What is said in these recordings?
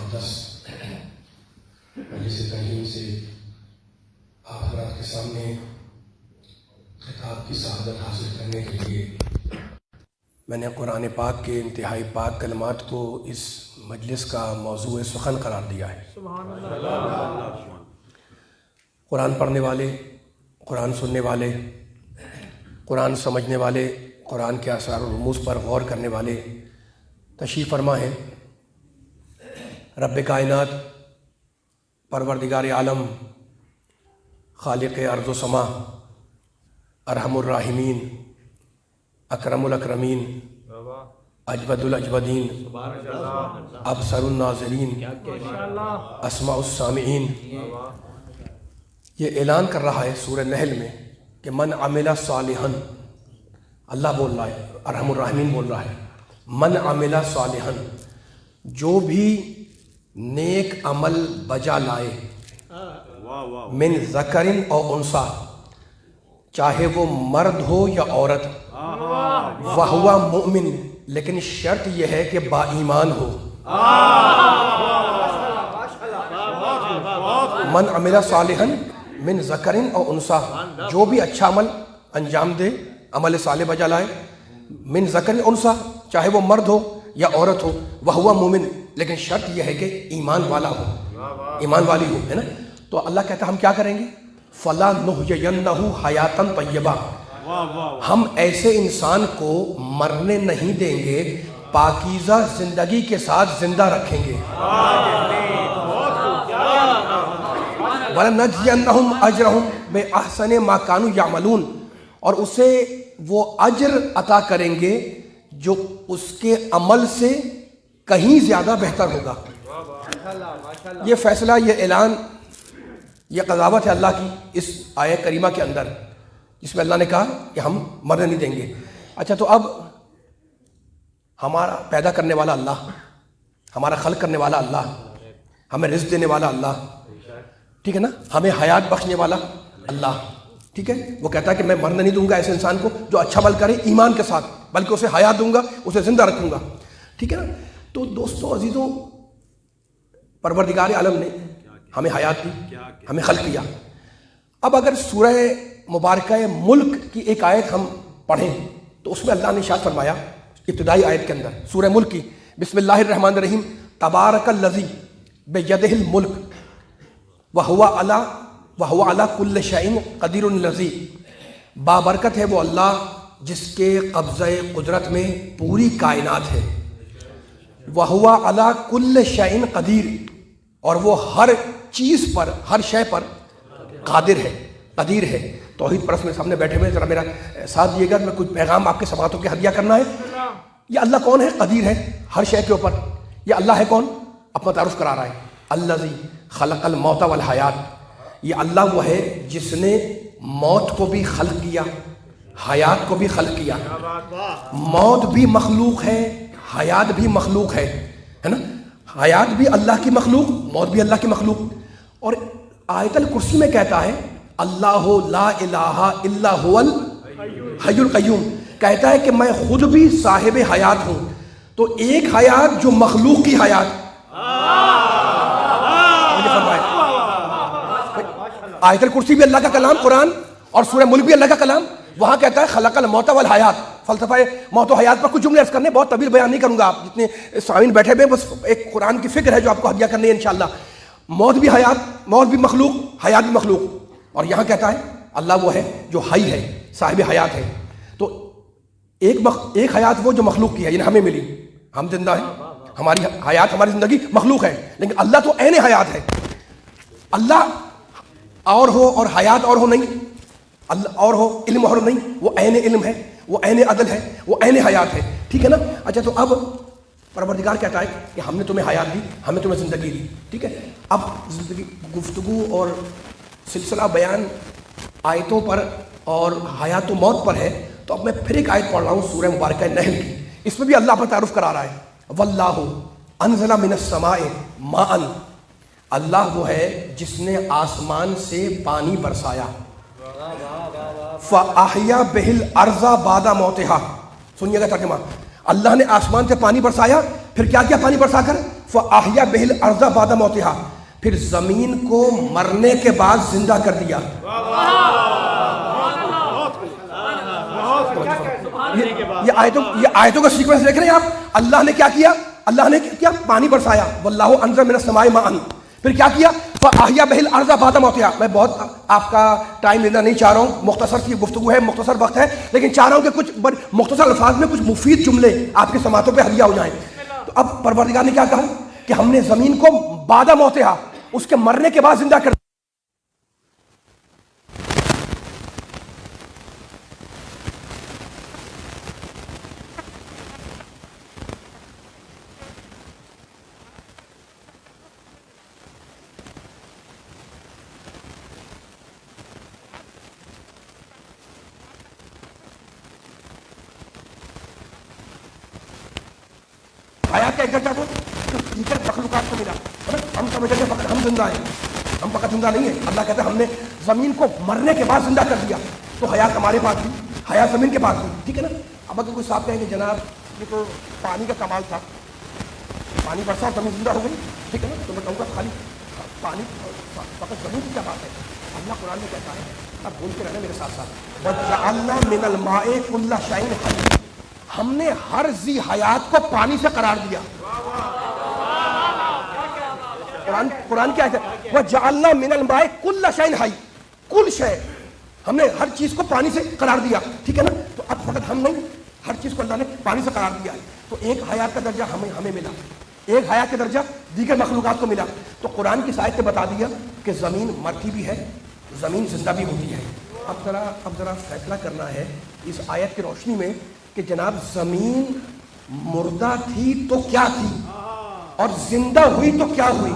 مقدس مجلس ترحیم سے آپ حضرات کے سامنے خطاب کی سعادت حاصل کرنے کے لیے میں نے قرآن پاک کے انتہائی پاک کلمات کو اس مجلس کا موضوع سخن قرار دیا ہے۔ سبحان اللہ۔ قرآن پڑھنے والے، قرآن سننے والے، قرآن سمجھنے والے، قرآن کے اسرار و رموز پر غور کرنے والے تشریف فرما ہیں۔ رب کائنات، پروردگار عالم، خالق ارض و سما، ارحم الراحمین، اکرم الاکرمین، اجود الاجودین، ابصر الناظرین، اسمع السامعین، یہ اعلان کر رہا ہے سورہ نحل میں کہ من عمل صالحا، اللہ بول رہا ہے، ارحم الراحمین بول رہا ہے، من عمل صالحا، جو بھی نیک عمل بجا لائے، من ذکر او انثی، چاہے وہ مرد ہو یا عورت، وہو مؤمن، لیکن شرط یہ ہے کہ با ایمان ہو۔ من عمل صالحا من ذکر او انثی، جو بھی اچھا عمل انجام دے، عمل صالح بجا لائے، من ذکر انثی، چاہے وہ مرد ہو یا عورت ہو، وہو مومن، لیکن شرط یہ ہے کہ ایمان والا ہو، ایمان والی ہو، ہے نا۔ تو اللہ کہتا ہے ہم کیا کریں گے؟ فلا نحیینہ حیاتا طیبہ، ہم ایسے انسان کو مرنے نہیں دیں گے، پاکیزہ زندگی کے ساتھ زندہ رکھیں گے۔ وَلَنَجْزِيَنَّهُمْ أَجْرَهُمْ بِأَحْسَنِ مَا كَانُوا يَعْمَلُونَ، اور اسے وہ اجر عطا کریں گے جو اس کے عمل سے کہیں زیادہ بہتر ہوگا۔ یہ فیصلہ، یہ اعلان، یہ قضاوت ہے اللہ کی اس آیہ کریمہ کے اندر، جس میں اللہ نے کہا کہ ہم مرنے نہیں دیں گے۔ اچھا، تو اب ہمارا پیدا کرنے والا اللہ، ہمارا خلق کرنے والا اللہ، ہمیں رزق دینے والا اللہ، ٹھیک ہے نا، ہمیں حیات بخشنے والا اللہ، ٹھیک ہے، وہ کہتا ہے کہ میں مرنے نہیں دوں گا ایسے انسان کو جو اچھا عمل کرے ایمان کے ساتھ، بلکہ اسے حیات دوں گا، اسے زندہ رکھوں گا، ٹھیک ہے نا۔ تو دوستو عزیزوں، پروردگار عالم نے ہمیں حیات دی، ہمیں خلق کیا۔ اب اگر سورہ مبارکہ ملک کی ایک آیت ہم پڑھیں تو اس میں اللہ نے ارشاد فرمایا ابتدائی آیت کے اندر، سورہ ملک کی، بسم اللہ الرحمن الرحیم، تبارک الذی بیدہ الملک وہو علی کل شیء قدیر الذی، بابرکت ہے وہ اللہ جس کے قبضہ قدرت میں پوری کائنات ہے، وہو علی کل شیء قدیر، اور وہ ہر چیز پر، ہر شے پر قادر ہے، قدیر ہے۔ توحید پرست میرے سامنے بیٹھے ہوئے، ذرا میرا ساتھ دیے گا، میں کچھ پیغام آپ کے سماعتوں کے ہدیہ کرنا ہے۔ یہ اللہ کون ہے؟ قدیر ہے ہر شے کے اوپر۔ یہ اللہ ہے کون؟ اپنا تعارف کرا رہا ہے، الذی خلق الموت والحیات، یہ اللہ وہ ہے جس نے موت کو بھی خلق کیا، حیات کو بھی خلق کیا۔ موت بھی مخلوق ہے، حیات بھی مخلوق ہے نا، حیات بھی اللہ کی مخلوق، موت بھی اللہ کی مخلوق۔ اور آیت الکرسی میں کہتا ہے اللہ لا الہ الا هو الحی القیوم، کہتا ہے کہ میں خود بھی صاحب حیات ہوں۔ تو ایک حیات جو مخلوق کی حیات، آیت الکرسی بھی اللہ کا کلام قرآن، اور سورہ ملک بھی اللہ کا کلام، وہاں کہتا ہے خلق الموت والحیات۔ فلسفہ موت و حیات پر کچھ جملے عرض کرنے، بہت طویل بیان نہیں کروں گا، آپ جتنے سامعین بیٹھے ہوئے، بس ایک قرآن کی فکر ہے جو آپ کو ہدیہ کرنی ہے انشاءاللہ۔ موت بھی حیات، موت بھی مخلوق، حیات بھی مخلوق، اور یہاں کہتا ہے اللہ وہ ہے جو حی ہے، صاحب حیات ہے۔ تو ایک حیات وہ جو مخلوق کی ہے، یعنی ہمیں ملی، ہم زندہ ہیں، ہماری حیات، ہماری زندگی مخلوق ہے، لیکن اللہ تو عین حیات ہے۔ اللہ اور ہو اور حیات اور ہو نہیں، اللہ اور ہو علم اور نہیں، وہ عین علم ہے، وہ عین عدل ہے، وہ عین حیات ہے، ٹھیک ہے نا۔ اچھا، تو اب پروردگار کہتا ہے کہ ہم نے تمہیں حیات دی، ہمیں تمہیں زندگی دی، ٹھیک ہے۔ اب زندگی، گفتگو اور سلسلہ بیان آیتوں پر اور حیات و موت پر ہے، تو اب میں پھر ایک آیت پڑھ رہا ہوں سورہ مبارکہ نحل کی، اس میں بھی اللہ پر تعارف کرا رہا ہے۔ واللہ انزل من السماء ماء، اللہ وہ ہے جس نے آسمان سے پانی برسایا، فَأَحْيَا بِهِ الْأَرْضَ بَعْدَ مَوْتِهَا، سنیے گا ترجمہ، اللہ نے آسمان سے پانی برسایا، پھر کیا کیا پانی برسا کر؟ فَأَحْيَا بِهِ الْأَرْضَ بَعْدَ مَوْتِهَا، پھر زمین کو مرنے کے بعد زندہ کر دیا. یہ آیتوں کا سیکوینس دیکھ رہے ہیں آپ. اللہ نے کیا کیا؟ اللہ نے کیا؟ پانی برسایا. وَاللَّهُ أَنزَلَ مِنَ السَّمَاءِ مَاءً. پھر کیا کیا؟ فَأَحْيَا بِهِ الْأَرْضَ بَعْدَ مَوْتِهَا. میں بہت آپ کا ٹائم لینا نہیں چاہ رہا ہوں، مختصر سی گفتگو ہے، مختصر وقت ہے، لیکن چاہ رہا ہوں کہ کچھ مختصر الفاظ میں کچھ مفید جملے آپ کے سماعتوں پہ ہدیہ ہو جائیں. تو اب پروردگار نے کیا کہا کہ ہم نے زمین کو بعد موتها، اس کے مرنے کے بعد زندہ کر. حیات کا ایک درجہ کو دیگر مخلوقات کو ملا. ہم سمجھتے ہیں فقط ہم زندہ ہیں، ہم فقط زندہ نہیں ہیں. اللہ کہتا ہے ہم نے زمین کو مرنے کے بعد زندہ کر دیا. تو حیات ہمارے پاس بھی، حیات زمین کے پاس بھی. ٹھیک ہے نا. اب اگر کوئی صاحب کہیں کہ جناب یہ تو پانی کا کمال تھا، پانی برسا اور زمین زندہ ہو گئی، ٹھیک ہے نا، تو میں کہوں گا خالی پانی فقط زمین کی کیا بات ہے؟ اللہ قرآن میں کہتا ہے، اب بول کے رہنا میرے ساتھ ساتھ، وَجَعَلْنَا مِنَ الْمَاءِ كُلَّ شَيْءٍ حَيٍّ. ہم نے ہر ذی حیات کو پانی سے قرار دیا. قرآن کیا ہے؟ وَجَعَلْنَا مِنَ الْمَاءِ كُلَّ شَيْءٍ حَيٍّ. کل شے، ہم نے ہر چیز کو پانی سے قرار دیا. ٹھیک ہے نا. تو اب فقط ہم نہیں، ہر چیز کو اللہ نے پانی سے قرار دیا ہے. تو ایک حیات کا درجہ ہمیں ملا، ایک حیات کا درجہ دیگر مخلوقات کو ملا. تو قرآن کی آیت نے بتا دیا کہ زمین مرتی بھی ہے، زمین زندہ بھی ہوتی ہے. اب ذرا فیصلہ کرنا ہے اس آیت کی روشنی میں کہ جناب زمین مردہ تھی تو کیا تھی اور زندہ ہوئی تو کیا ہوئی؟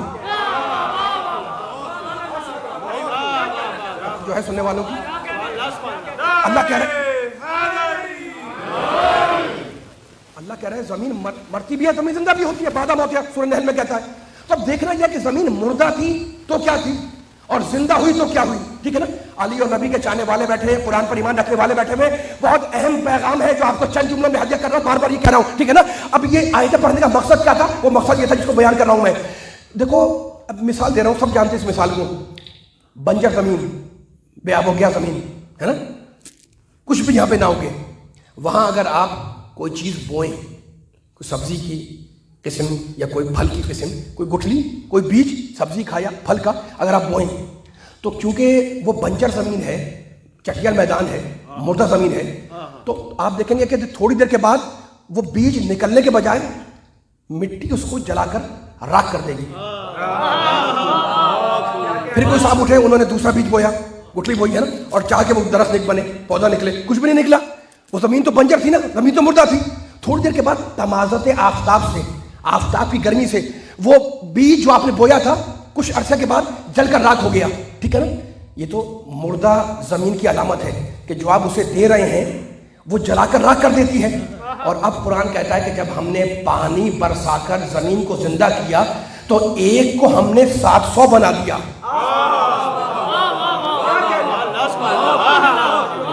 جو ہے سننے والوں کی اللہ کہہ رہے ہیں زمین مرتی بھی ہے، زمین زندہ بھی ہوتی ہے. بعد موتها سورہ نحل میں کہتا ہے. تو اب دیکھنا یہ کہ زمین مردہ تھی تو کیا تھی اور زندہ ہوئی تو کیا ہوئی. ٹھیک ہے نا. علی اور نبی کے چاہنے والے بیٹھے ہیں، قرآن پر ایمان رکھنے والے بیٹھے ہوئے، بہت اہم پیغام ہے جو آپ کو چند جملوں میں ہدیہ کر رہا ہوں، بار بار یہ کہہ رہا ہوں. ٹھیک ہے نا. اب یہ آیتیں پڑھنے کا مقصد کیا تھا؟ وہ مقصد یہ تھا جس کو بیان کر رہا ہوں میں. دیکھو اب مثال دے رہا ہوں، سب جانتے ہیں اس مثال کو. بنجر زمین، بے آب و گیا زمین ہے نا، کچھ بھی یہاں پہ نہ ہوگے. وہاں اگر آپ کوئی چیز بوئیں، کوئی سبزی کی قسم یا کوئی پھل کی قسم، کوئی گٹھلی، کوئی بیج سبزی کا یا پھل کا اگر آپ بوئیں، تو کیونکہ وہ بنجر زمین ہے، چٹیل میدان ہے، مردہ زمین ہے، تو آپ دیکھیں گے کہ تھوڑی دیر کے بعد وہ بیج نکلنے کے بجائے مٹی اس کو جلا کر راکھ کر دے گی. پھر کوئی صاحب اٹھے، انہوں نے دوسرا بیج بویا، گٹھلی بوئی ہے نا، اور چاہ کے وہ درخت بنے، پودا نکلے، کچھ بھی نہیں نکلا. وہ زمین تو بنجر تھی نا، زمین تو مردہ تھی. تھوڑی دیر کے بعد تمازت آفتاب سے، آفتاب کی گرمی سے وہ بیج جو آپ نے بویا تھا کچھ عرصے کے بعد جل کر راکھ ہو گیا. ٹھیک ہے نا. یہ تو مردہ زمین کی علامت ہے کہ جو آپ اسے دے رہے ہیں وہ جلا کر راکھ کر دیتی ہے. اور اب قرآن کہتا ہے کہ جب ہم نے پانی برسا کر زمین کو زندہ کیا تو ایک کو ہم نے 700 بنا دیا.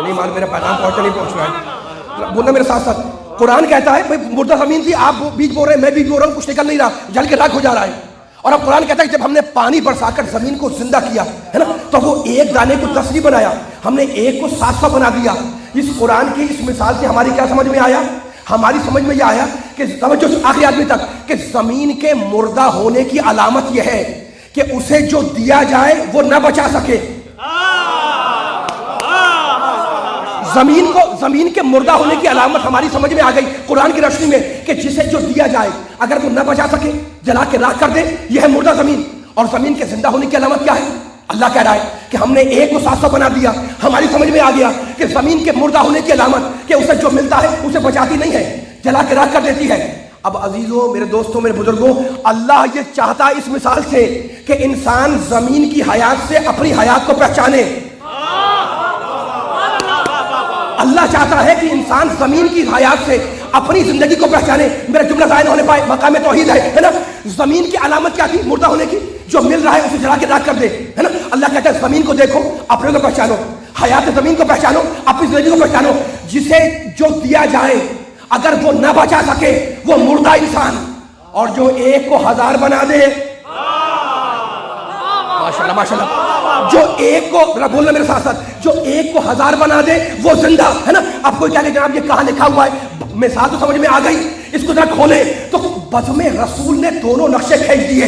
نہیں مان میرا پیغام پہنچا نہیں پہنچ رہا ہے، بولنا میرے ساتھ ساتھ. قرآن کہتا ہے بھائی مردہ زمین تھی، آپ بیج بو رہے ہیں، میں بیج بو رہا ہوں، کچھ نکل نہیں رہا، جل کے راکھ ہو جا رہا ہے. اور اب قرآن کہتا ہے کہ جب ہم نے پانی برسا کر زمین کو زندہ کیا ہے نا، تو وہ ایک دانے کو 10 نہیں بنایا، ہم نے ایک کو 700 بنا دیا. اس قرآن کی اس مثال سے ہماری کیا سمجھ میں آیا؟ ہماری سمجھ میں یہ آیا کہ توجہ آخری آدمی تک کہ زمین کے مردہ ہونے کی علامت یہ ہے کہ اسے جو دیا جائے وہ نہ بچا سکے. زمین کے مردہ ہونے کی علامت ہماری سمجھ میں آ گئی قرآن کی روشنی میں کہ جسے جو دیا جائے اگر وہ نہ بچا سکے جلا کے راکھ کر دے، یہ ہے مردہ زمین. اور زمین کے زندہ ہونے کی علامت کیا ہے؟ اللہ کہہ رہا ہے کہ ہم نے ایک کو 700 بنا دیا. ہماری سمجھ میں آ گیا کہ زمین کے مردہ ہونے کی علامت کہ اسے جو ملتا ہے اسے بچاتی نہیں ہے، جلا کے راکھ کر دیتی ہے. اب عزیزوں، میرے دوستوں، میرے بزرگوں، اللہ یہ چاہتا ہے اس مثال سے کہ انسان زمین کی حیات سے اپنی حیات کو پہچانے. اللہ چاہتا ہے کہ انسان زمین کی حیات سے اپنی زندگی کو پہچانے. میرا جملہ ظاہر ہونے پائے، مقام توحید ہے نا. زمین کی علامت کیا تھی مردہ ہونے کی؟ جو مل رہا ہے اسے جلا کے راکھ کر دے، ہے نا. اللہ کہتا ہے زمین کو دیکھو، اپنے کو پہچانو، حیات زمین کو پہچانو، اپنی زندگی کو پہچانو. جسے جو دیا جائے اگر وہ نہ بچا سکے وہ مردہ انسان، اور جو ایک کو 1000 بنا دے، ماشاءاللہ ماشاءاللہ، جو ایک کو، ذرا بولنا میرے ساتھ ساتھ، جو ایک کو 1000 بنا دے وہ زندہ ہے نا. اب کوئی کہہ کہ جناب یہ کہاں لکھا ہوا ہے، مثال تو سمجھ میں آ گئی، اس کو ذرا کھولے تو بزم رسول نے دونوں نقشے کھینچ دیے.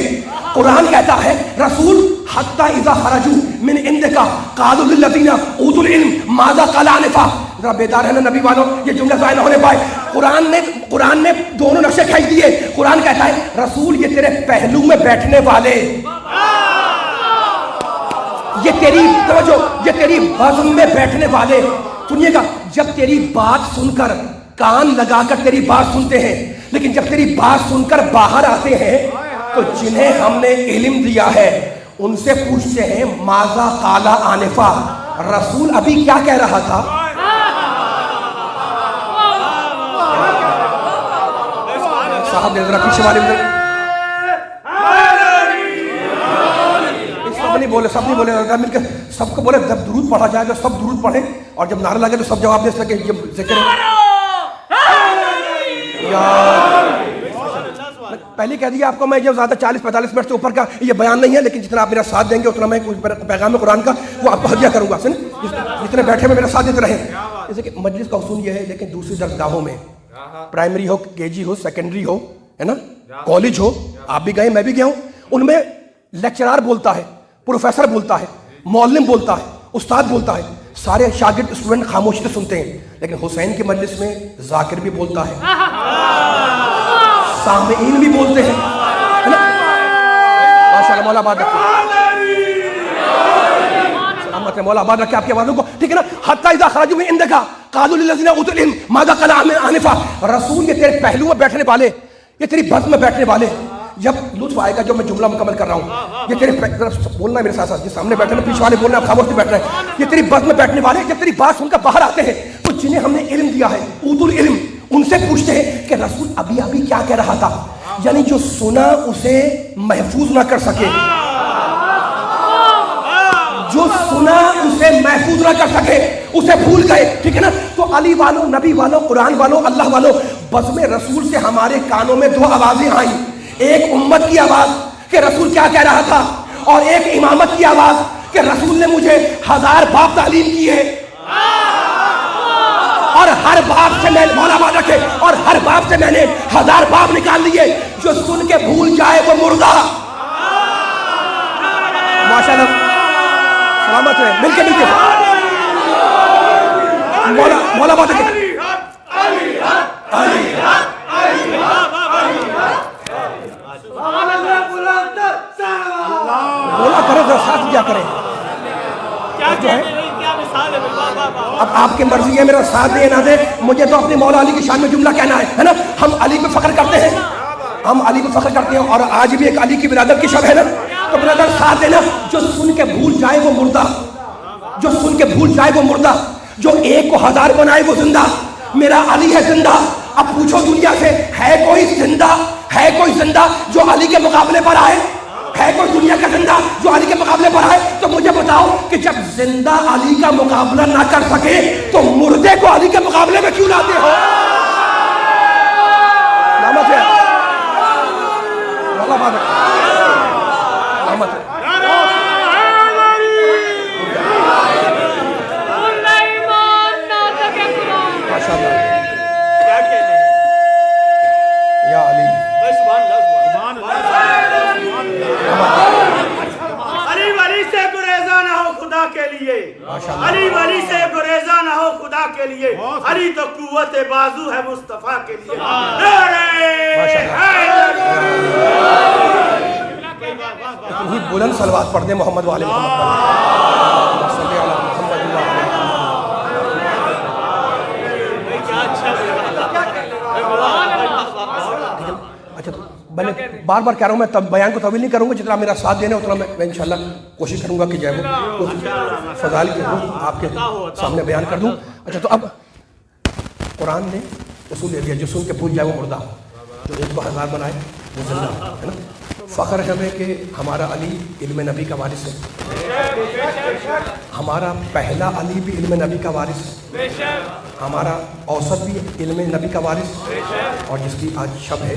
قرآن کہتا ہے رسول حتی اذا خرجوا من عندک قالوا للذین اوتوا العلم ماذا قال آنفا. ذرا بیدار ہے نا نبی والوں، یہ جملہ ضائع نہ ہونے پائے. قرآن نے دونوں نقشے کھینچ دیے. قرآن کہتا ہے رسول یہ تیرے پہلو میں بیٹھنے والے، یہ تیری توجہ، یہ تیری بزم میں بیٹھنے والے. سنیے گا، جب تیری بات سن کر کان لگا کر تیری بات سنتے ہیں، لیکن جب تیری بات سن کر باہر آتے ہیں تو جنہیں ہم نے علم دیا ہے ان سے پوچھتے ہیں ماذا قال آنفا، رسول ابھی کیا کہہ رہا تھا. صاحب ذرا پیچھے والے سب نہیں بولے، سب نہیں بولے، مل کے سب کو بولے. جب درود پڑھا جائے تو سب درود پڑھیں، اور جب نعرہ لگے تو سب جواب دے سکے. جب ذکر پہلے کہہ دیا آپ کو میں جو زیادہ 40-45 منٹ سے اوپر کا یہ بیان نہیں ہے، لیکن جتنا آپ میرا ساتھ دیں گے اتنا میں پیغام قرآن کا وہ آپ کو ہدیہ کروں گا. جتنے بیٹھے میں میرا ساتھ دیتے رہیں. جیسے کہ مجلس کا اصول یہ ہے، لیکن دوسری درسگاہوں میں پرائمری ہو، KG ہو، سیکنڈری ہو، ہے نا، کالج ہو، آپ بھی گئے میں بھی گیا ہوں، ان میں لیکچرار بولتا ہے، پروفیسر بولتا ہے، معلم بولتا ہے، استاد بولتا ہے، سارے شاگرد اسٹوڈنٹ خاموشی سے سنتے ہیں. لیکن حسین کی مجلس میں ذاکر بھی بولتا ہے، سامعین بھی بولتے ہیں، ہے نا. ماشاءاللہ، مولا آباد رکھے، سلامت ہے، مولا آباد رکھے آپ کی آوازوں کو، ٹھیک ہے نا. حتی اذا خرجوا من عندک قالوا للذین اوتوا العلم ماذا قال آنفا. رسول یہ تیرے پہلو میں بیٹھنے والے، یہ تیری بزم میں بیٹھنے والے. جب لطف آئے گا جو میں جملہ مکمل کر رہا ہوں، یہ تیرے بولنا ہے میرے ساتھ ساتھ، جو سامنے بیٹھے ہیں پیچھے والے بولنا ہے، خاموش سے بیٹھ رہے ہیں. یہ تیری بزم میں بیٹھنے والے جب تیری بات سن کر باہر آتے ہیں تو جنہیں ہم نے علم دیا ہے، اوتوا العلم، ان سے پوچھتے ہیں کہ رسول ابھی کیا کہہ رہا تھا. یعنی جو سنا اسے محفوظ نہ کر سکے، جو سنا اسے محفوظ نہ کر سکے، اسے بھول گئے، ٹھیک ہے نا. تو علی والوں، نبی والوں، قرآن والوں، اللہ والوں، بزم رسول سے ہمارے کانوں میں 2 آوازیں آئیں. ایک امت کی آواز کہ رسول کیا کہہ رہا تھا، اور ایک امامت کی آواز کہ رسول نے مجھے 1000 باب تعلیم کی ہے، اور ہر باب سے میں، مولا بات رکھے، اور ہر باب سے میں نے 1000 باب نکال لیے. جو سن کے بھول جائے وہ مردہ. ماشاءاللہ، سلامت ہے، مل کے مولا بات رکھے. بولا کرے ذرا ساتھ کیا کریں. اب آپ کی مرضی ہے میرا ساتھ دے نہ دے، مجھے تو اپنے مولا علی کی شان میں جملہ کہنا ہے نا. ہم علی پہ فخر کرتے ہیں، ہم علی پہ فخر کرتے ہیں، اور آج بھی ایک علی کی برادر کی شب ہے نا. تو برادر ساتھ دینا. جو سن کے بھول جائے وہ مردہ، جو سن کے بھول جائے وہ مردہ، جو ایک کو 1000 بنائے وہ زندہ. میرا علی ہے زندہ. اب پوچھو دنیا سے، ہے کوئی زندہ، ہے کوئی زندہ جو علی کے مقابلے پر آئے؟ ہے کوئی دنیا کا زندہ جو علی کے مقابلے پر آئے؟ تو مجھے بتاؤ کہ جب زندہ علی کا مقابلہ نہ کر سکے تو مردے کو علی کے مقابلے میں کیوں لاتے ہو؟ سلامت ہے، اللہ بات ہے، سلامت ہے. ماشاءاللہ، یا علی، علی ولی سے گریزہ نہ ہو خدا کے لیے، علی ولی سے گریزہ نہ ہو خدا کے لیے، علی تو قوت بازو ہے مصطفیٰ کے لیے. اتنی بلند صلوات پڑھ دیں محمد والے محمد پر. صلی اللہ محمد اللہ علیہ. اچھا، میں نے بار بار کہہ رہا ہوں، میں بیان کو طویل نہیں کروں گا، جتنا میرا ساتھ دینا اتنا میں انشاءاللہ کوشش کروں گا کہ جو ہے وہ فضائل کے آپ کے سامنے بیان کر دوں. اچھا، تو اب قرآن نے اصول دے دیا، جو سن کے بھول جائے وہ مردہ، جو ایک کو 1000 بنائے وہ زندہ ہے نا. فخر ہے کہ ہمارا علی علم نبی کا وارث ہے، ہمارا پہلا علی بھی علم نبی کا وارث ہے، ہمارا اوسط بھی علم نبی کا وارث، اور جس کی آج شب ہے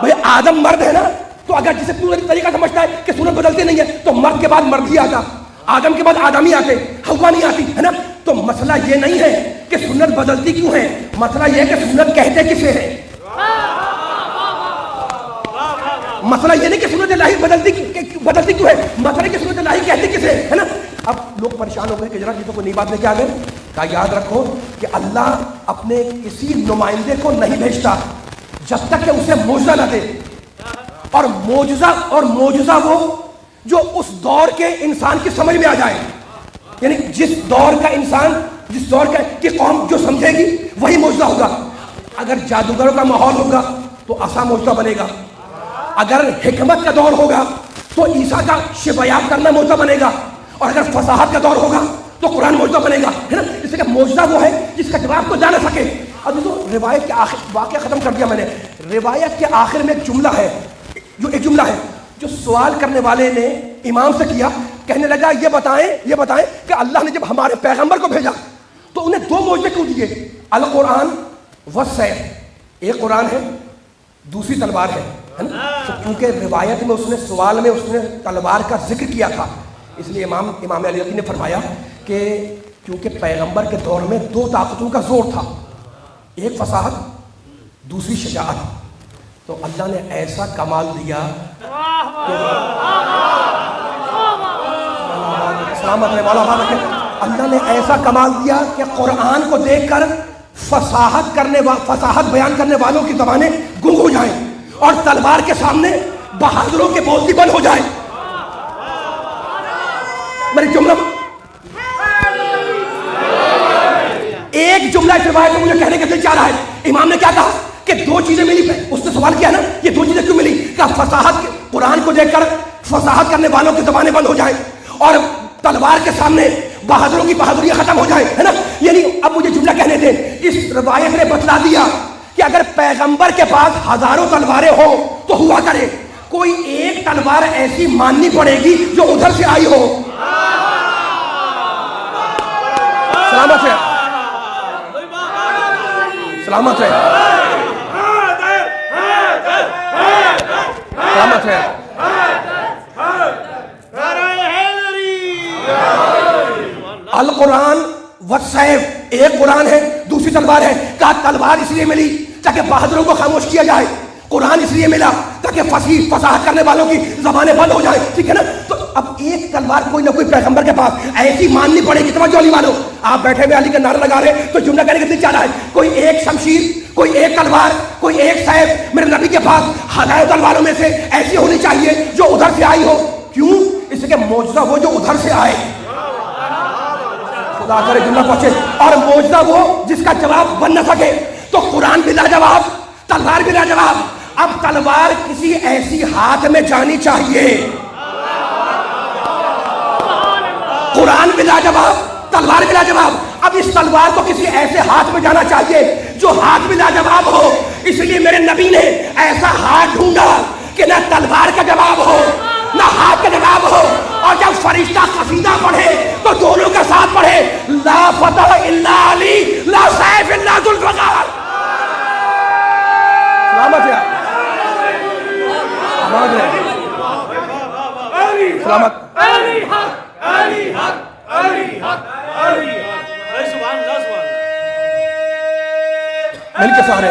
بھئی آدم مرد ہے نا، تو اگر جسے پورا طریقہ سمجھتا ہے کہ سنت بدلتی نہیں ہے تو مرد کے بعد مرد ہی آتا، آدم کے بعد آدمی آتے، ہوا نہیں آتی ہے نا. تو مسئلہ یہ نہیں ہے کہ سنت بدلتی کیوں ہے، مسئلہ یہ ہے کہ سنت کہتے کسے ہے. مسئلہ یہ نہیں کہ سنت الہی بدلتی کیوں ہے، مسئلہ کہ سنت الہی کہتے کسے ہے نا. اب لوگ پریشان ہو گئے کہ جناب یہ تو کوئی نئی بات لے کے آ گئے. کہا یاد رکھو کہ اللہ اپنے کسی نمائندے کو نہیں بھیجتا جب تک کہ اسے معجزہ نہ دے، اور معجزہ وہ جو اس دور کے انسان کی سمجھ میں آ جائے. یعنی جس دور کا انسان، جس دور کی قوم جو سمجھے گی وہی معجزہ ہوگا. اگر جادوگروں کا ماحول ہوگا تو عصا معجزہ بنے گا، اگر حکمت کا دور ہوگا تو عیسیٰ کا شفایاب کرنا معجزہ بنے گا، اور اگر فصاحت کا دور ہوگا تو قرآن معجزہ بنے گا ہے نا. اس لیے کہ معجزہ وہ ہے جس کا جواب کو جا نہ سکے. اب تو روایت کے آخر واقعہ ختم کر دیا میں نے. روایت کے آخر میں ایک جملہ ہے جو سوال کرنے والے نے امام سے کیا. کہنے لگا یہ بتائیں کہ اللہ نے جب ہمارے پیغمبر کو بھیجا تو انہیں دو معجزے کیوں دیے، القرآن والسیف. ایک قرآن ہے، دوسری تلوار ہے نا. تو کیونکہ روایت میں اس نے سوال میں اس نے تلوار کا ذکر کیا تھا، اس لیے امام علی نے فرمایا کہ کیونکہ پیغمبر کے دور میں دو طاقتوں کا زور تھا، ایک فصاحت دوسری شجاعت. تو اللہ نے ایسا کمال دیا اللہ نے ایسا کمال دیا کہ قرآن کو دیکھ کر فصاحت بیان کرنے والوں کی زبانیں گنگ ہو جائیں اور تلوار کے سامنے بہادروں کے بولتی بند ہو جائیں. میری جملہ ایک جملہ اس روایت میں مجھے کہنے کا دل چاہ رہا ہے. امام نے کیا کہا کہ دو چیزیں ملی. اس نے سوال کیا نا یہ دو چیزیں کیوں ملی، کہ فصاحت قرآن کو دیکھ کر فصاحت کرنے والوں کی زبانیں بند ہو جائیں اور تلوار کے سامنے بہادروں کی بہادریاں ختم ہو جائیں ہے نا. یعنی اب مجھے جملہ کہنے دیں. اس روایت نے بتلا دیا کہ اگر پیغمبر کے پاس ہزاروں تلواریں ہوں تو ہوا کرے کوئی ایک تلوار ایسی ماننی پڑے گی جو ادھر سے آئی ہو. سلامت ہے، سلامت ہے، سلامت ہے. القرآن والسیف، ایک قرآن ہے دوسری تلوار ہے. کہا تلوار اس لیے ملی تاکہ بہادروں کو خاموش کیا جائے، قرآن اس لیے ملا تاکہ فصاحت کرنے والوں کی زبانیں بند ہو جائیں. ٹھیک ہے نا. تو اب ایک تلوار کوئی نہ کوئی پیغمبر کے پاس ایسی ماننی پڑے گی. توجہ علی والو، آپ بیٹھے ہوئے علی کا نعرہ لگا رہے تو جملہ کہنے کا دل چاہ رہا ہے کوئی ایک شمشیر، کوئی ایک تلوار، کوئی ایک سیف میرے نبی کے پاس ہزاروں تلواروں میں سے ایسی ہونی چاہیے جو ادھر سے آئی ہو. کیوں؟ اس لیے کہ معجزہ وہ جو ادھر سے آئے، خدا کرے جملہ پہنچے، اور معجزہ وہ جس کا جواب بن نہ سکے. تو قرآن بھی لاجواب، تلوار بھی لاجواب. اب تلوار کسی ایسی ہاتھ میں جانی چاہیے، قرآن بھی لاجواب، تلوار بھی لاجواب. اب اس تلوار کو کسی ایسے ہاتھ میں جانا چاہیے جو ہاتھ بھی لاجواب ہو. اس لیے میرے نبی نے ایسا ہاتھ ڈھونڈا کہ نہ تلوار کا جواب ہو نہ ہاتھ کا جواب ہو. اور جب فرشتہ قصیدہ پڑھے تو دونوں کا ساتھ پڑھے، لا فتح الا علی لا سیف الا ذوالفقار. سلامت ہے، سلامت. مل کے سارے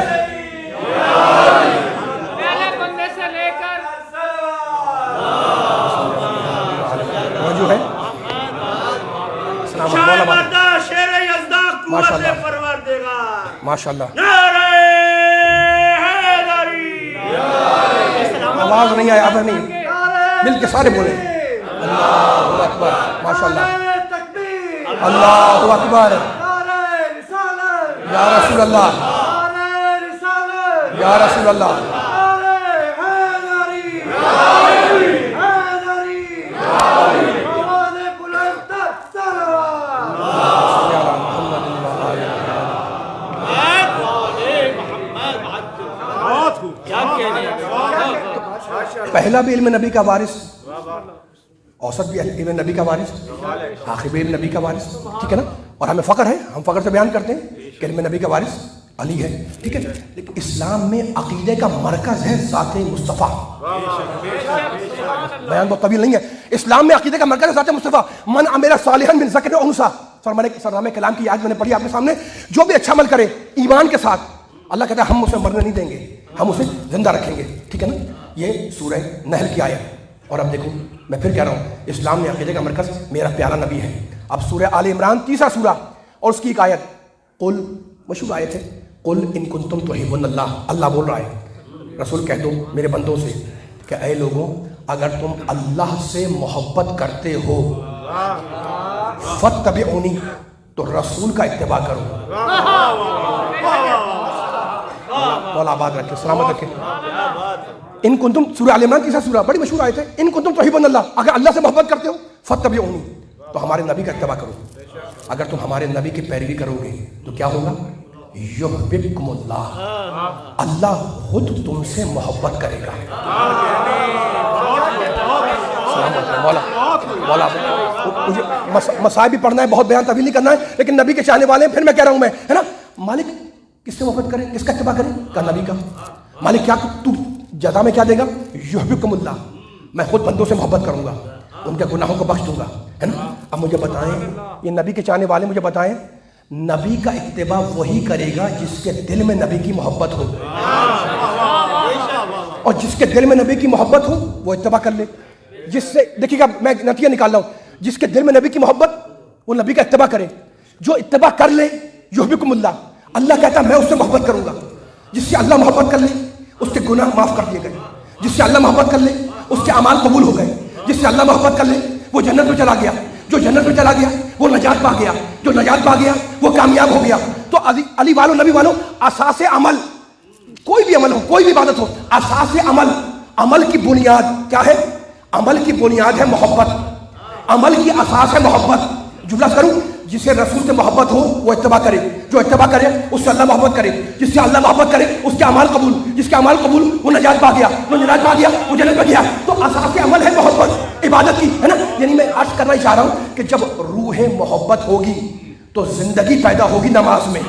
جو ہے ماشاء اللہ. آواز نہیں آئی، اب نہیں، مل کے سارے بولے اللہ اکبر. ماشاء اللہ، اللہ اکبر. یا رسول اللہ، یا رسول اللہ. پہلا بھی علم نبی کا وارث، اوسط بھی علم نبی کا وارث، آخر بھی علم نبی کا وارث. ٹھیک ہے نا. اور ہمیں فخر ہے، ہم فخر سے بیان کرتے ہیں کہ علم نبی کا وارث علی ہے، ٹھیک ہے، لیکن اسلام میں عقیدے کا مرکز ہے ذات مصطفیٰ. بیان بہت طویل نہیں ہے. اسلام میں عقیدے کا مرکز ہے ذات مصطفیٰ. من عمل صالحا من ذکر و انثی، سرمایہ کلام کی آیت میں نے پڑھی آپ کے سامنے. جو بھی اچھا عمل کرے ایمان کے ساتھ، اللہ کہتا ہے ہم اسے مرنے نہیں دیں گے، ہم اسے زندہ رکھیں گے. ٹھیک ہے نا، یہ سورہ نحل کی آیت. اور اب دیکھو میں پھر کہہ رہا ہوں، اسلام میں عقیدے کا مرکز میرا پیارا نبی ہے. اب سورہ آل عمران 3 سورہ اور اس کی ایک آیت، قل، مشہور آیت ہے، قل ان کنتم تحبون اللہ. اللہ بول رہا ہے رسول کہہ دو میرے بندوں سے کہ اے لوگوں اگر تم اللہ سے محبت کرتے ہو فاتبعونی، تو رسول کا اتباع کرو. مولا آباد رکھے، سلامت رکھے. ان کنتم، سورہ آل عمران 3 سورہ، بڑی مشہور آیت ہے. ان کنتم تحبون اللہ، اگر اللہ سے محبت کرتے ہو فاتبعونی، تو ہمارے نبی کا اتباع کرو. اگر تم ہمارے نبی کی پیروی کرو گے تو کیا ہوگا؟ یحببکم اللہ، اللہ خود تم سے محبت کرے گا. مولا مجھے مسائل بھی پڑھنا ہے، بہت بیان طویل نہیں کرنا ہے، لیکن نبی کے چاہنے والے ہیں. پھر میں کہہ رہا ہوں میں، ہے نا، مالک کس سے محبت کرے، کس کا اتباع کرے؟ کا نبی کا. مالک کیا تو جزا میں کیا دے گا؟ یحببکم اللہ، میں خود بندوں سے محبت کروں گا، ان کے گناہوں کو بخش دوں گا، ہے نا. اب مجھے بتائیں، یہ نبی کے چاہنے والے مجھے بتائیں، نبی کا اتباع وہی کرے گا جس کے دل میں نبی کی محبت ہو، اور جس کے دل میں نبی کی محبت ہو وہ اتباع کر لے. جس سے دیکھیے گا میں نتیجہ نکال رہا ہوں، جس کے دل میں نبی کی محبت وہ نبی کا اتباع کرے. جو اتباع کر لے یحببکم اللہ، اللہ کہتا ہے میں اس سے محبت کروں گا. جس سے اللہ محبت کر لے اس کے گناہ معاف کر دیے گئے. جس سے اللہ محبت کر لے اس کے اعمال قبول ہو گئے. جس سے اللہ محبت کر لے وہ جنت میں چلا گیا. جو جنت میں چلا گیا وہ نجات پا گیا. جو نجات پا گیا وہ کامیاب ہو گیا. تو علی والوں، نبی والوں، اساس عمل، کوئی بھی عمل ہو، کوئی بھی عبادت ہو، اساس عمل، عمل کی بنیاد کیا ہے؟ عمل کی بنیاد ہے محبت. عمل کی اساس ہے محبت. جملہ کروں، جسے رسول سے محبت ہو وہ اتباع کرے. جو اتباع کرے اس سے اللہ محبت کرے. جس سے اللہ محبت کرے اس کے اعمال قبول. جس کے اعمال قبول وہ نجات پا گیا. وہ نجات پا گیا وہ جنت میں گیا. تو اساس عمل ہے محبت عبادت کی، ہے نا. یعنی میں عرض کرنا چاہ رہا ہوں کہ جب روح محبت ہوگی تو زندگی پیدا ہوگی نماز میں.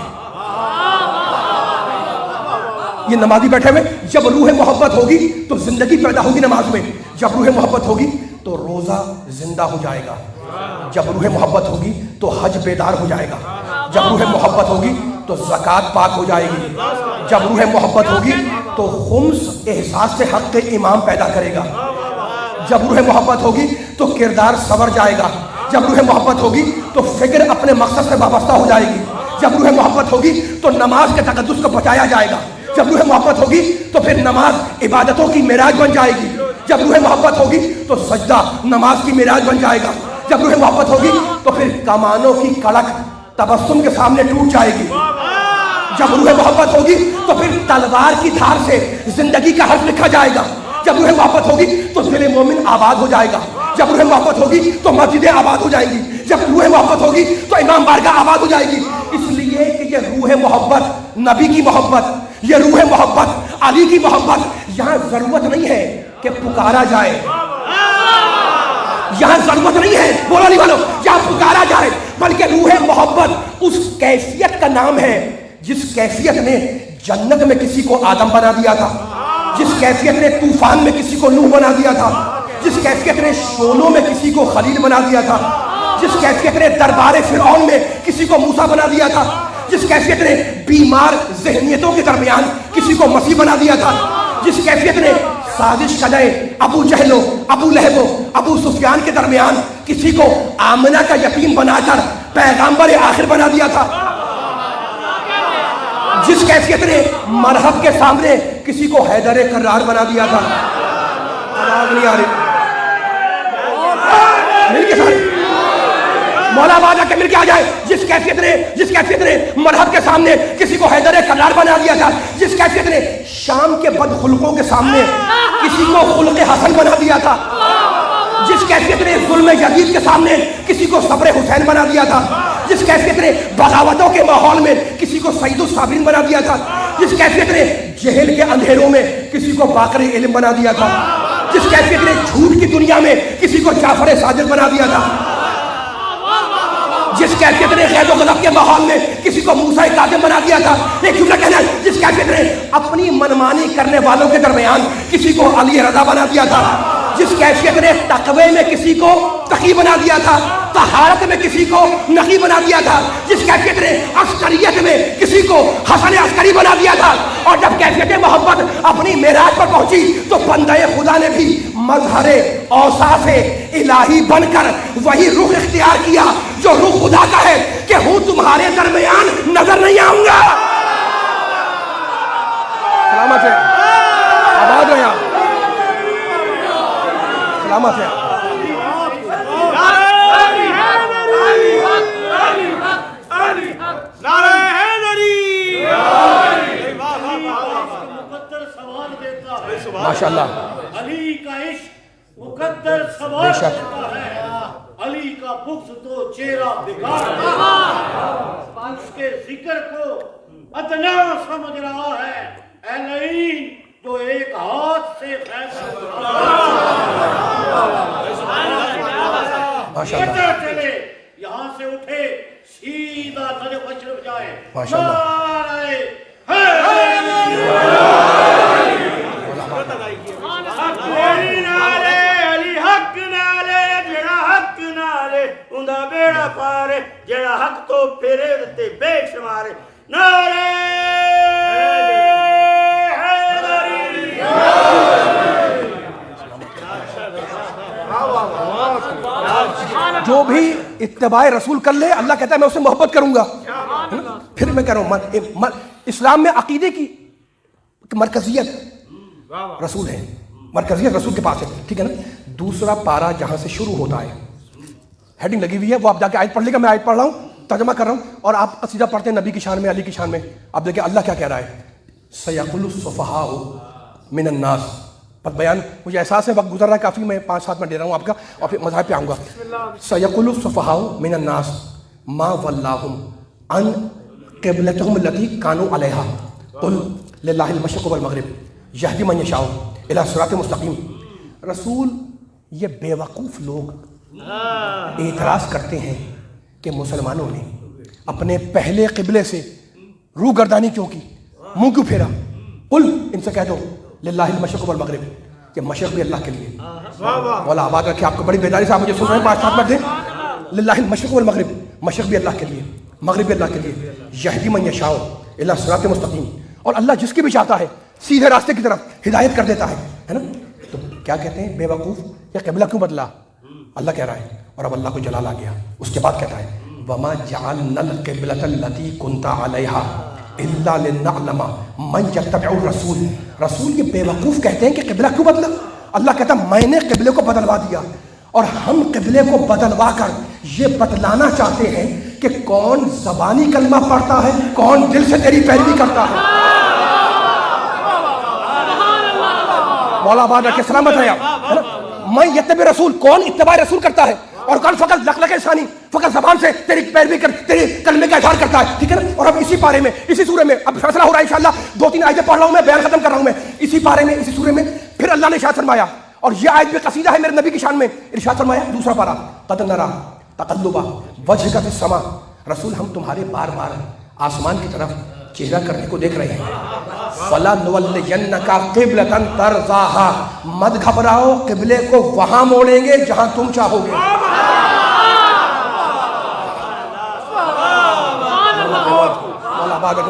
یہ نمازی بیٹھے ہوئے، جب روح محبت ہوگی تو زندگی پیدا ہوگی نماز میں. جب روح محبت ہوگی تو روزہ زندہ ہو جائے گا. جب روح محبت ہوگی تو حج بیدار ہو جائے گا. جب روح محبت ہوگی تو زکوٰۃ پاک ہو جائے گی. جب روح محبت ہوگی تو خمس احساس سے حق امام پیدا کرے گا. جب روح محبت ہوگی تو کردار سنور جائے گا. جب روح محبت ہوگی تو فکر اپنے مقصد سے وابستہ ہو جائے گی. جب روح محبت ہوگی تو نماز کے تقدس کو بچایا جائے گا. جب روح محبت ہوگی تو پھر نماز عبادتوں کی معراج بن جائے گی. جب روح محبت ہوگی تو سجدہ نماز کی معراج بن جائے گا. جب روح محبت ہوگی تو پھر کمانوں کی کڑک تبسم کے سامنے ٹوٹ جائے گی. جب روح محبت ہوگی تو پھر تلوار کی دھار سے زندگی کا حرف لکھا جائے گا. جب روح محبت ہوگی تو دل مومن آباد ہو جائے گا. جب روح محبت ہوگی تو مسجدیں آباد ہو جائیں گی. جب روح محبت ہوگی تو امام بارگاہ آباد ہو جائے گی. اس لیے کہ یہ روح محبت، نبی کی محبت، یہ روح محبت، علی کی محبت، یہاں ضرورت نہیں ہے کہ پکارا جائے. یہاں ضرورت نہیں ہے، بولا نہیں والوں، یہاں پکارا جائے، بلکہ روح محبت اس کیفیت کا نام ہے جس کیفیت نے جنت میں کسی کو آدم بنا دیا تھا، جس کیفیت نے طوفان میں کسی کو نوح بنا دیا تھا، جس کیفیت نے شولوں میں کسی کو خلیل بنا دیا تھا، جس کیفیت نے دربار فرعون میں کسی کو موسیٰ بنا دیا تھا، جس کیفیت نے بیمار ذہنیتوں کے درمیان کسی کو مسیح بنا دیا تھا، جس کیفیت نے سازش کدے ابو جہل و ابو لہب و ابو سفیان کے درمیان کسی کو آمنہ کا یتیم بنا کر پیغمبر آخر بنا دیا تھا، جس کیفیت نے مرحب کے سامنے کسی کو حیدر کرار بنا دیا تھا. آواز نہیں آ رہی، مل کے ساتھ مولا آواز آ کے مل کے آ جائے. جس کیفیت نے مرحب کے سامنے کسی کو حیدر کرار بنا دیا تھا، جس کیفیت نے شام کے بدخلقوں کے سامنے کسی کو خلق حسن بنا دیا تھا، جس کیفیت نے ظلم یزید کے سامنے کسی کو صبر حسین بنا دیا تھا، جس کیفیت نے بغاوتوں کے ماحول میں کسی کو سعید الصابرین بنا دیا تھا، جس کیفیت نے جہل کے اندھیروں میں کسی کو باقر علم بنا دیا تھا، جس کیفیت نے جھوٹ کی دنیا میں کسی کو جعفر صادق بنا دیا تھا. جس کیفیت نے خیر و غضب کے ماحول میں کسی کو موسیٰ کاظم بنا دیا تھا. ایک جملہ کہنا ہے, جس کیفیت نے اپنی منمانی کرنے والوں کے درمیان کسی کو علی رضا بنا دیا تھا, جس کیفیت نے تقوی میں کسی کو تقی بنا دیا تھا, طہارت میں کسی کو نقی بنا دیا تھا, جس کیفیت نے عسکریت میں کسی کو حسن عسکری بنا دیا تھا, اور جب کیفیت محبت اپنی معراج پر پہنچی تو بندہ خدا نے بھی مظہر اوصاف الہی بن کر وہی رخ اختیار کیا جو رخ خدا کا ہے کہ ہوں تمہارے درمیان نظر نہیں آؤں گا. سلامت ہے, آباد ہے, سلامت ہے. ماشاء اللہ, علی کا عشق مقدر سوال دیتا ہے, علی کا بغض تو چہرہ بگاڑتا ہے. اس کے ذکر کو ادنا سمجھ رہا ہے اے لعین جو ایک ہاتھ سے فیصلہ چلے, یہاں سے اٹھے سیدھا طرف مشرق جائے. ماشاء اللہ, بیڑا پارے جڑا حق تو پھرے تے بے شمارے. نعرے حیدری, جو بھی اتباع رسول کر لے اللہ کہتا ہے میں اسے محبت کروں گا. پھر میں کہہ رہا ہوں اسلام میں عقیدے کی مرکزیت رسول ہے, مرکزیت رسول کے پاس ہے, ٹھیک ہے نا. دوسرا پارا جہاں سے شروع ہوتا ہے, ہیڈنگ لگی ہوئی ہے, وہ آپ جا کے آیت پڑھ لے گا, میں آیت پڑھ رہا ہوں, ترجمہ کر رہا ہوں, اور آپ قصیدہ پڑھتے ہیں نبی کی شان میں, علی کی شان میں. آپ دیکھیں اللہ کیا کہہ رہا ہے, سیقول السفہاء من الناس. پر بیان مجھے احساس ہے وقت گزر رہا ہے کافی, میں 5-7 منٹ دے رہا ہوں آپ کا اور پھر مذاہب پہ آؤں گا. سیقول السفہاء من الناس ما ولاہم عن قبلتہم التی کانوا علیہا قل للہ المشرق والمغرب یہدی من یشاء الی صراط مستقیم. رسول, یہ بیوقوف لوگ اعتراض کرتے ہیں کہ مسلمانوں نے اپنے پہلے قبلے سے روح گردانی کیوں کی, منہ کیوں پھیرا. قل, ان سے کہہ دو, للہ المشرق والمغرب, کہ مشرق بھی اللہ کے لیے. مولا آباد رکھے آپ کو, بڑی بیداری سے آپ مجھے سن رہے ہیں, 5-7 منٹ دیں. للہ المشرق والمغرب, مشرق بھی اللہ کے لیے, مغرب بھی اللہ کے لیے. یہدی من یشاء الی صراط مستقیم, اور اللہ جس کی بھی چاہتا ہے سیدھے راستے کی طرف ہدایت کر دیتا ہے نا. تو کیا کہتے ہیں بے وقوف, یہ قبلہ کیوں بدلا؟ اللہ کہہ رہا ہے, اور اب اللہ کو جلال آ گیا. اس کے بعد کہتا ہے وَمَا جَعَلْنَا الْقِبْلَةَ الَّتِي كُنْتَ عَلَيْهَا إِلَّا لِنَعْلَمَ مَنْ يَتَّبِعُ الرَّسُولِ. رسول یہ بے وقوف کہتے ہیں کہ قبلہ کیوں بدلا؟ اللہ کہتا ہے میں نے قبلے کو بدلوا دیا, اور ہم قبلے کو بدلوا کر یہ بتلانا چاہتے ہیں کہ کون زبانی کلمہ پڑھتا ہے, کون دل سے تیری پیروی کرتا ہے. مولا آباد رکھے, سلامت ہے آپ. میں یتبع رسول, کون اتباع رسول کرتا ہے, اور کون فقط لقلق لسانی, فقط زبان سے تیری پیروی کر, تیری کلمے کا اظہار کرتا ہے, ٹھیک ہے نا. اور اب اسی پارے میں, اسی سورے میں اب فیصلہ ہو رہا ہے انشاءاللہ. 2-3 آیتیں پڑھ رہا ہوں میں, بیان ختم کر رہا ہوں میں. اسی پارے میں, اسی سورے میں پھر اللہ نے ارشاد فرمایا, اور یہ آیت بھی قصیدہ ہے میرے نبی کی شان میں. ارشاد فرمایا دوسرا پارا, قد نرى تقلب وجهك في السماء. رسول ہم تمہارے بار بار آسمان کی طرف چہرہ کرنے کو دیکھ رہے ہیں. فَلَنُوَلِّيَنَّكَ قِبْلَةً تَرْضَاهَا, مت گھبراؤ, قبلے کو وہاں موڑیں گے جہاں تم چاہو گے.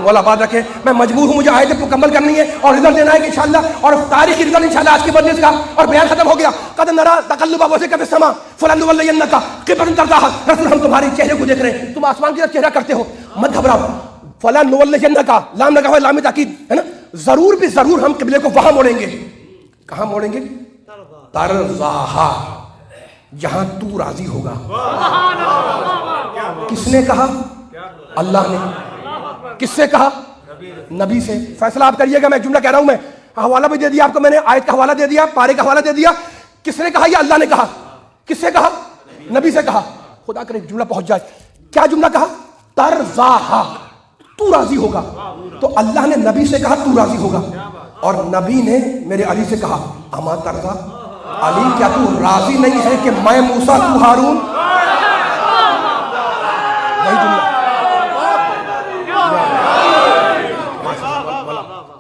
مولا بات رکھے, میں مجبور ہوں, مجھے آیت مکمل کرنی ہے اور رزلٹ دینا ہے کہ انشاءاللہ, اور تاریخی رزلٹ انشاءاللہ آج کی مجلس کا, اور بیان ختم ہو گیا. قد نرى تقلب وجهك في السماء فلنولينك قبلة ترضاها. رسول ہم تمہارے چہرے کو دیکھ رہے ہیں, تم آسمان کی طرف چہرہ کرتے ہو, مت گھبراؤ. فلنولينك, لام لگا ہوا ہے, لام تاکید ہے نا, ضرور بھی ضرور ہم قبلے کو وہاں موڑیں گے. کہاں موڑیں گے؟ ترضاها, جہاں تو راضی ہوگا. کس نے کہا؟ اللہ نے. کس سے کہا؟ نبی سے. فیصلہ آپ کریے گا, میں جملہ کہہ رہا ہوں, میں حوالہ بھی دے دیا آپ کو, میں نے آیت کا حوالہ دے دیا, پارے کا حوالہ دے دیا. کس نے کہا؟ یہ اللہ نے کہا. کس سے کہا؟ نبی سے کہا. خدا کرے جملہ پہنچ جائے. کیا جملہ کہا؟ ترضاها, تو راضی ہوگا. تو اللہ نے نبی سے کہا تو راضی ہوگا, اور نبی نے میرے علی سے کہا اما ترضا, علی کیا تو راضی نہیں ہے کہ میں موسیٰ تو ہارون.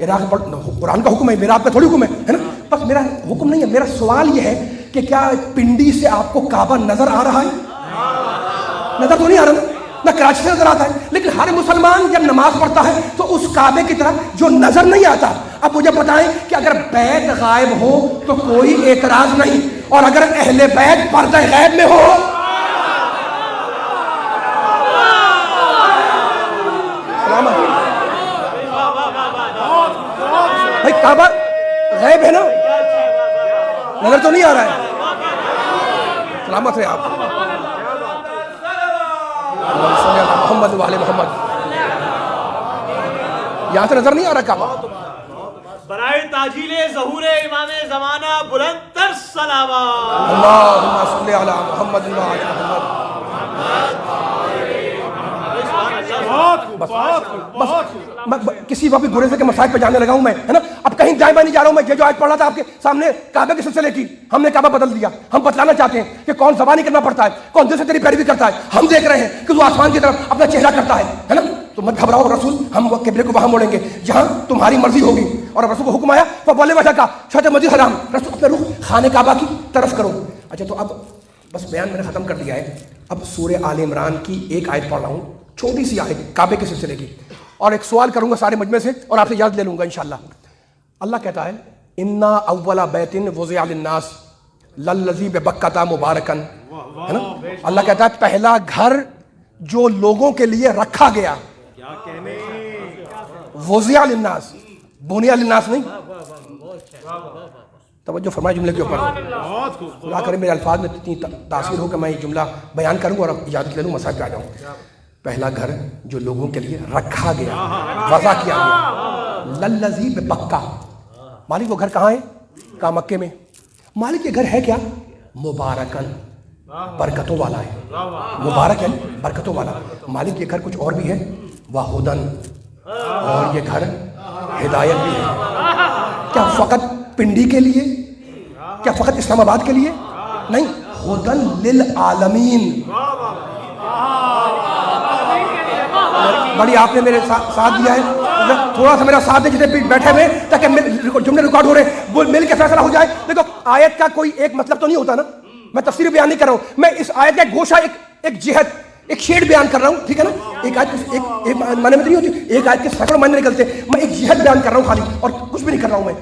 عراق قرآن کا حکم ہے، میرا آپ کا تھوڑی حکم ہے نا. بس میرا حکم نہیں ہے، میرا سوال یہ ہے کہ کیا پنڈی سے آپ کو کعبہ نظر آ رہا ہے؟ نظر تو نہیں آ رہا نا، نہ کراچی سے نظر آتا ہے. لیکن ہر مسلمان جب نماز پڑھتا ہے تو اس کعبے کی طرف جو نظر نہیں آتا. اب مجھے بتائیں کہ اگر بیت غائب ہو تو کوئی اعتراض نہیں، اور اگر اہل بیت پردہ غیب میں ہو بھائی کعبہ غیب ہے نا، نظر تو نہیں آ رہا ہے. سلامت رہے آپ. محمد والے محمد. یہاں سے نظر نہیں آ رہا کعبہ. برائے تاجیل ظہور امام زمانہ بلند تر صلوات. اللہم صلی علی محمد و علی محمد. بس کسی وقت گریزے کے مسائل پہ جانے لگا ہوں میں، ہے نا. اب کہیں جائیں میں نہیں جا رہا ہوں. میں جو آیت پڑھ رہا تھا آپ کے سامنے کعبے کے سلسلے کی، ہم نے کعبہ بدل دیا. ہم بتلانا چاہتے ہیں کہ کون زبانی کرنا پڑتا ہے، کون دل سے تیری پیروی کرتا ہے. ہم دیکھ رہے ہیں کہ وہ آسمان کی طرف اپنا چہرہ کرتا ہے نا. تو مت گھبراؤ رسول، ہم وہ قبلے کو وہاں موڑیں گے جہاں تمہاری مرضی ہوگی. اور رسول کو حکم آیا وہ بولے وجہ کا شاید مسجد حرام، رسول اپنے رخ خانہ کعبہ کی طرف کرو. اچھا تو اب بس بیان میں نے ختم کر دیا ہے. اب سورہ آل عمران کی ایک آیت پڑھ رہا ہوں، چھوٹی سی آیت کعبے کے سلسلے کی، اور ایک سوال کروں گا سارے مجمع سے اور آپ سے اجازت لے لوں گا انشاءاللہ. اللہ کہتا ہے انا اول بیت وضع للناس للذی ببکۃ مبارکا، ہے نا. اللہ کہتا ہے پہلا گھر جو لوگوں کے لیے رکھا گیا، وضع للناس، بنیا للناس نہیں. توجہ فرمائے جملے کے اوپر. اللہ کرے میرے الفاظ میں اتنی تاثیر ہو کہ میں یہ جملہ بیان کروں اور اجازت لے لوں، مسائل پہ آ جاؤں. پہلا گھر جو لوگوں کے لیے رکھا گیا، وضع کیا گیا، للذی ببکہ. مالک وہ گھر کہاں ہے؟ کہاں؟ مکے میں. مالک یہ گھر ہے کیا؟ مبارکن، برکتوں والا ہے. مبارک ہے، برکتوں والا. مالک یہ گھر کچھ اور بھی ہے، وہدن، اور یہ گھر ہدایت بھی ہے. کیا فقط پنڈی کے لیے؟ کیا فقط اسلام آباد کے لیے؟ نہیں، ہدن للعالمین. بڑی آپ نے میرے ساتھ دیا ہے، تھوڑا سا میرا ساتھ دے جتنے بیٹھے ہوئے تاکہ جملے ریکارڈ ہو رہے ہیں، مل کے فیصلہ ہو جائے. دیکھو آیت کا کوئی ایک مطلب تو نہیں ہوتا نا، میں تفسیر بیان نہیں کر رہا ہوں، میں اس آیت کا ایک گوشہ، ایک جہت، ایک شیڈ بیان کر رہا ہوں، ٹھیک ہے نا. ایک آیت ایک معنی میں نہیں ہوتی، ایک آیت کے سینکڑوں معنی نکلتے. میں ایک جہت بیان کر رہا ہوں خالی، اور کچھ بھی نہیں کر رہا ہوں میں.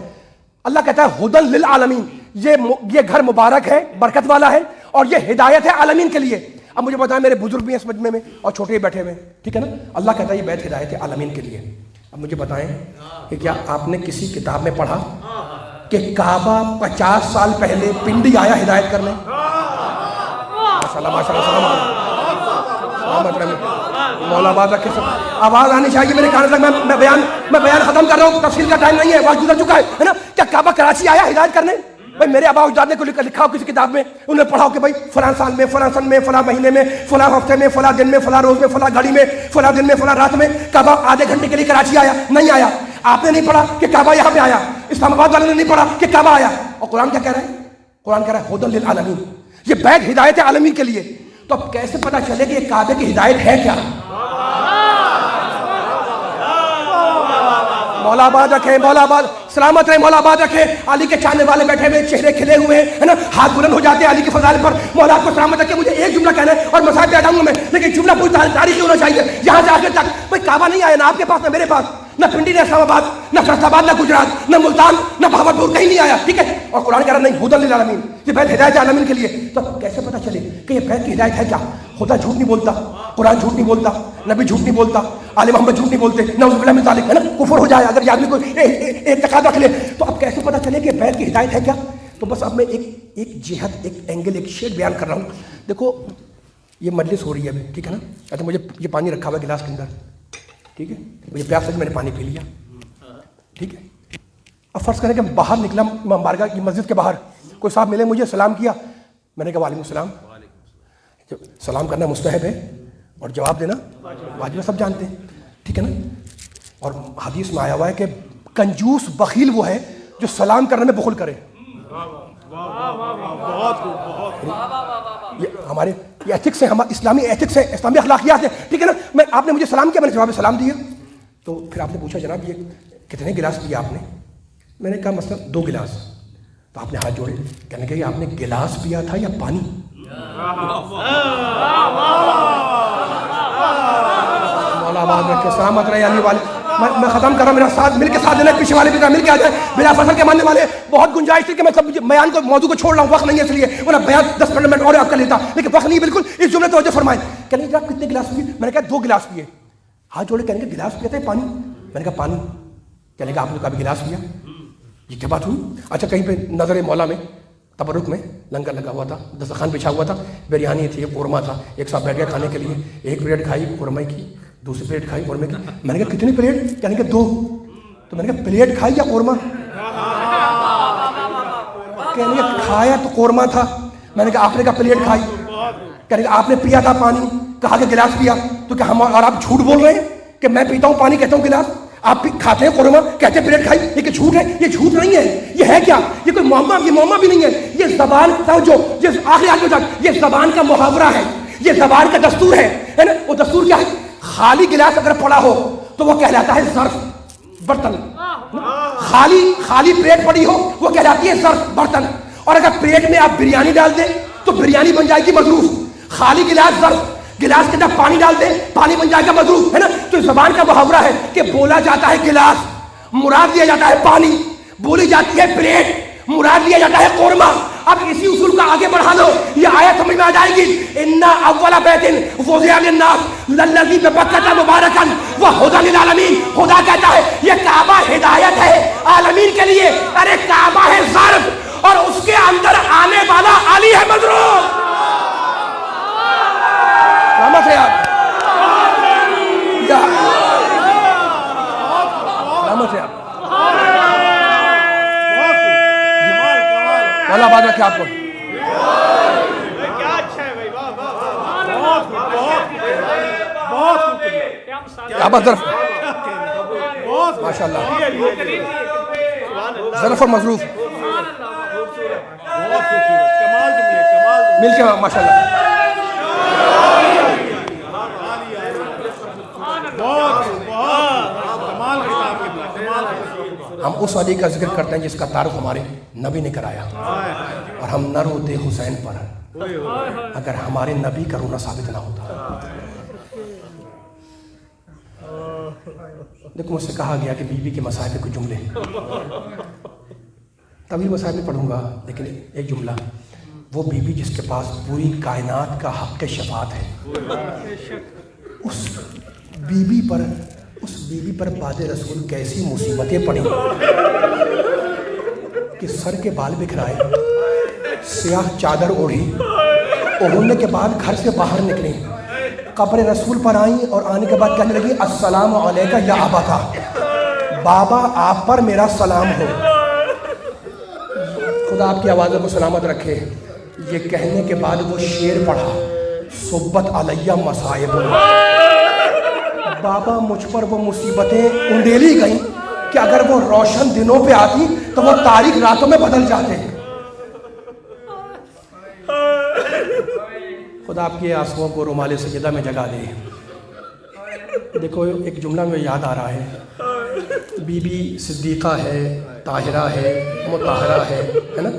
اللہ کہتا ہے ہدن للعالمین، یہ گھر مبارک ہے، برکت والا ہے، اور یہ ہدایت ہے عالمین کے لیے. اب مجھے بتائیں، میرے بزرگ بھی ہیں اس مجمع میں اور چھوٹے بیٹھے ہوئے، ٹھیک ہے نا. اللہ کہتا ہے یہ بیت ہدایت ہے عالمین کے لیے. اب مجھے بتائیں کہ کیا آپ نے کسی کتاب میں پڑھا کہ کعبہ 50 سال پہلے پنڈی آیا ہدایت کرنے؟ ماشاءاللہ مولا آباد رکھے. سب آواز آنی چاہیے میرے کان تک. میں بیان ختم کر رہا ہوں، تفصیل کا ٹائم نہیں ہے، وقت گزر چکا ہے نا. کیا کعبہ کراچی آیا ہدایت کرنے؟ بھائی میرے آبا اجداد نے لکھا ہو کسی کتاب میں، انہوں نے پڑھا ہو کہ بھائی فلاں سال میں، فلاں سن میں، فلاں مہینے میں، فلاں ہفتے میں، فلاں دن میں، فلاں روز میں، فلاں گھڑی میں، فلاں دن میں، فلاں رات میں کعبہ آدھے گھنٹے کے لیے کراچی آیا. نہیں آیا. آپ نے نہیں پڑھا کہ کعبہ یہاں پہ آیا، اسلام آباد والے نے نہیں پڑھا کہ کعبہ آیا. اور قرآن کیا کہہ رہا ہے؟ قرآن کہہ رہا ہے ہدن للعالمین، یہ بیت ہدایت ہے عالمین کے لیے. تو اب کیسے پتا چلے کہ یہ کعبے کی ہدایت ہے کیا؟ مولا آباد رکھے، مولا آباد سلامت رہے، مولا آباد رکھے. علی کے چاہنے والے بیٹھے ہوئے، چہرے کھلے ہوئے ہیں، ہے نا، ہاتھ بلند ہو جاتے ہیں علی کے فضائل پر. مولا آپ کو سلامت رکھے. مجھے ایک جملہ کہنا ہے اور مسائل پہ آ جاؤں گا میں، لیکن جملہ پوری تاریخی ہونا چاہیے یہاں سے آخر تک. بھائی کعبہ نہیں آیا، نہ آپ کے پاس نہ میرے پاس، نہ پنڈی، نہ اسلام آباد، نہ فیصل آباد، نہ گجرات، نہ ملتان، نہ بہاولپور، کہیں نہیں آیا، ٹھیک ہے. اور قرآن کہہ رہا نہیں ہدن للعالمین، یہ بیت ہدایت عالمین کے لیے. تو کیسے پتا چلے کہ یہ بیت کی ہدایت ہے کیا؟ خدا جھوٹ نہیں بولتا، قرآن جھوٹ نہیں بولتا، نبی جھوٹ نہیں بولتا، آل محمد جھوٹ نہیں بولتے. نعوذ باللہ من ذالک، ہے نا، کفر ہو جائے اگر یہ آدمی کوئی اعتقاد رکھ لے. تو اب کیسے پتا چلے کہ بیت کی ہدایت ہے کیا؟ تو بس اب میں ایک جہت، ایک اینگل، ایک شیڈ بیان کر رہا ہوں. دیکھو یہ مجلس ہو رہی ہے ابھی، ٹھیک ہے نا. اچھا مجھے یہ پانی رکھا ہوا ہے گلاس کے اندر، ٹھیک ہے، مجھے پیاس لگی، میں نے پانی پی لیا، ٹھیک ہے. اب فرض کریں کہ باہر نکلا امام بارگاہ کی مسجد کے باہر، کوئی صاحب ملے، مجھے سلام کیا، میں نے کہا وعلیکم السلام. سلام کرنا مستحب ہے اور جواب دینا واجب ہے، سب جانتے ہیں، ٹھیک ہے نا. اور حدیث میں آیا ہوا ہے کہ کنجوس بخیل وہ ہے جو سلام کرنے میں بخل کرے. یہ ہمارے یہ ایتھکس ہے، اسلامی ایتھکس ہے، اسلامی اخلاقیات ہے، ٹھیک ہے نا. آپ نے مجھے سلام کیا، میں نے جواب سلام دیا. تو پھر آپ نے پوچھا جناب یہ کتنے گلاس پیا آپ نے؟ میں نے کہا مثلا 2 گلاس. تو آپ نے ہاتھ جوڑے, کہنے کہ آپ نے گلاس پیا تھا یا پانی؟ مولا آباد رکھے, سلامت رہے علی والے. میں ختم کر رہا ہوں, میرا ساتھ مل کے ساتھ دینا, پیچھے والے بھی مل کے آ جائے. بلا فصل کے ماننے والے بہت گنجائش تھی کہ میں سب بیان کو موضوع کو چھوڑ رہا ہوں, وقت نہیں ہے اس لیے, ورنہ بیان 10-15 منٹ اور آپ کر لیتا, لیکن وقت نہیں بالکل. اس جملے توجہ فرمائیں. کہنے کہ آپ کتنے گلاس پیے؟ میں نے کہا 2 گلاس پیے. ہاتھ جوڑے, کہنے کہ گلاس پیا تھا پانی؟ میں نے کہا پانی. کہنے کہ آپ نے کبھی گلاس پیا؟ یہ کیا بات ہوئی؟ اچھا, کہیں پہ نظر مولا میں تبرک میں لنگر لگا ہوا تھا, دسترخوان بچھا ہوا تھا, بریانی تھی, قورمہ تھا, ایک ساتھ بیٹھ گیا کھانے کے لیے. ایک پلیٹ کھائی قورمے کی, دوسری پلیٹ کھائی قورمے کی. میں نے کہا کتنی پلیٹ؟ کہنے کہ 2. تو میں نے کہا پلیٹ کھائی یا قورمہ؟ کہنے کہ کھایا تو قورمہ تھا. میں نے کہا آپ نے کہا پلیٹ کھائی. کہنے کہ آپ نے پیا تھا پانی, کہا کہ گلاس پیا. تو کیا ہم اور آپ جھوٹ بول رہے ہیں کہ میں پیتا ہوں پانی کہتا ہوں گلاس, آپ کھاتے ہیں قورمہ کہتے ہیں پلیٹ کھائی؟ یہ کہ جھوٹ ہے؟ یہ جھوٹ نہیں ہے. یہ ہے کیا؟ یہ کوئی معمہ, یہ معمہ بھی نہیں ہے. یہ زبان کا جو آخری آدمی تک, یہ زبان کا محاورہ ہے, یہ زبان کا دستور ہے نا. وہ دستور کیا ہے؟ خالی گلاس اگر پڑا ہو تو وہ کہلاتا ہے ظرف, برتن. خالی پلیٹ پڑی ہو وہ کہلاتی ہے ظرف, برتن. اور اگر پلیٹ میں آپ بریانی ڈال دیں تو بریانی بن جائے گی مظروف. خالی گلاس ظرف, گلاس کے اندر پانی ڈال دیں پانی بن جائے گا مظروف, ہے نا. تو زبان کا محاورہ ہے کہ بولا جاتا ہے گلاس, مراد لیا جاتا ہے پانی. بولی جاتی ہے پلیٹ, مراد لیا جاتا ہے قورمہ. اب اسی اصول کا آگے بڑھا دو, یہ آیت سمجھ میں آ جائے گی. اِنَّ أَوَّلَ بَيْتٍ وُضِعَ لِلنَّاسِ لَلَّذِي بِبَكَّةَ مُبَارَكًا وَهُدًى لِلْعَالَمِينَ. خدا کہتا ہے یہ کعبہ ہدایت ہے عالمین کے لیے. ارے کعبہ ہے ظرف, اور اس کے اندر آنے والا علی ہے مضروب. سلامت ہے آپ, سلامت ہے آپ. مولا آباد رکھے آپ کو. کیا بات ظرف, ماشاء اللہ, ظرف اور مظروف مل کے ماشاء اللہ. ہم اس علی کا ذکر کرتے ہیں جس کا تعارف ہمارے نبی نے کرایا, اور ہم نہ روتے حسین پر اگر ہمارے نبی کا رونا ثابت نہ ہوتا. دیکھو مجھ سے کہا گیا کہ بی بی کے مسائل کے کچھ جملے, تبھی مسائل میں پڑھوں گا, لیکن ایک جملہ, وہ بی بی جس کے پاس پوری کائنات کا حق شفاعت ہے, اس بی بی پر بعد رسول کیسی مصیبتیں پڑیں کہ سر کے بال بکھرائے, سیاہ چادر اوڑھی, اوڑھنے کے بعد گھر سے باہر نکلیں, قبر رسول پر آئیں, اور آنے کے بعد کہنے لگی السلام علیکہ یا ابا, بابا آپ پر میرا سلام ہو. خدا آپ کی آوازوں کو سلامت رکھے. یہ کہنے کے بعد وہ شعر پڑھا, صبت علیہ مصائب, بابا مجھ پر وہ مصیبتیں انڈیلی گئیں کہ اگر وہ روشن دنوں پہ آتی تو وہ تاریک راتوں میں بدل جاتے. خدا آپ کے آنسوؤں کو رومال سجدہ میں جگا دے. دیکھو ایک جملہ میں یاد آ رہا ہے, بی بی صدیقہ ہے, طاہرہ ہے, مطہرہ ہے نا.